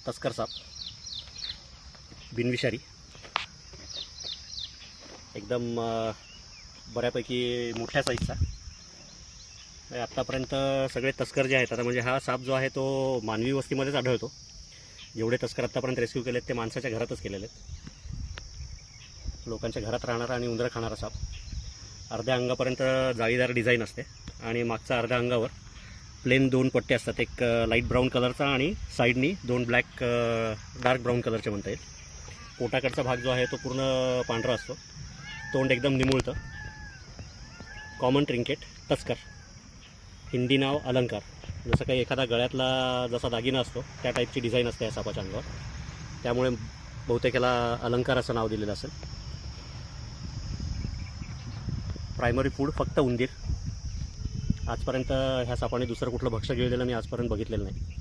तस्कर साप, बिनविषारी, एकदम बऱ्यापैकी मोठ्या साईजचा. आत्तापर्यंत सगळे तस्कर जे आहेत, आता म्हणजे हा साप जो आहे तो मानवी वस्तीमध्येच आढळतो. जेवढे तस्कर आत्तापर्यंत रेस्क्यू केलेत ते माणसाच्या घरातच केलेले आहेत. लोकांच्या घरात राहणारा आणि उंदरं खाणारा साप. अर्ध्या अंगापर्यंत जाळीदार डिझाईन असते आणि मागच्या अर्ध्या अंगावर प्लेन 2 पट्टे असतात, एक लाईट ब्राऊन कलरचा आणि साईडनी 2 ब्लॅक डार्क ब्राऊन कलरचे म्हणता येईल. पोटाकडचा भाग जो आहे तो पूर्ण पांढरा असतो. तोंड एकदम निमुळतं. कॉमन ट्रिंकेट, तस्कर. हिंदी नाव अलंकार. जसं काही एखादा गळ्यातला जसा दागिना असतो त्या टाईपची डिझाईन असते या सापाच्या अंगावर, त्यामुळे बहुतेक याला अलंकार असं नाव दिलेलं असेल. प्रायमरी फूड फक्त उंदीर. आजपर्यंत ह्या सापाने दुसरं कुठलं भक्ष्य गिळलेलं मी आजपर्यंत बघितलेलं नाही.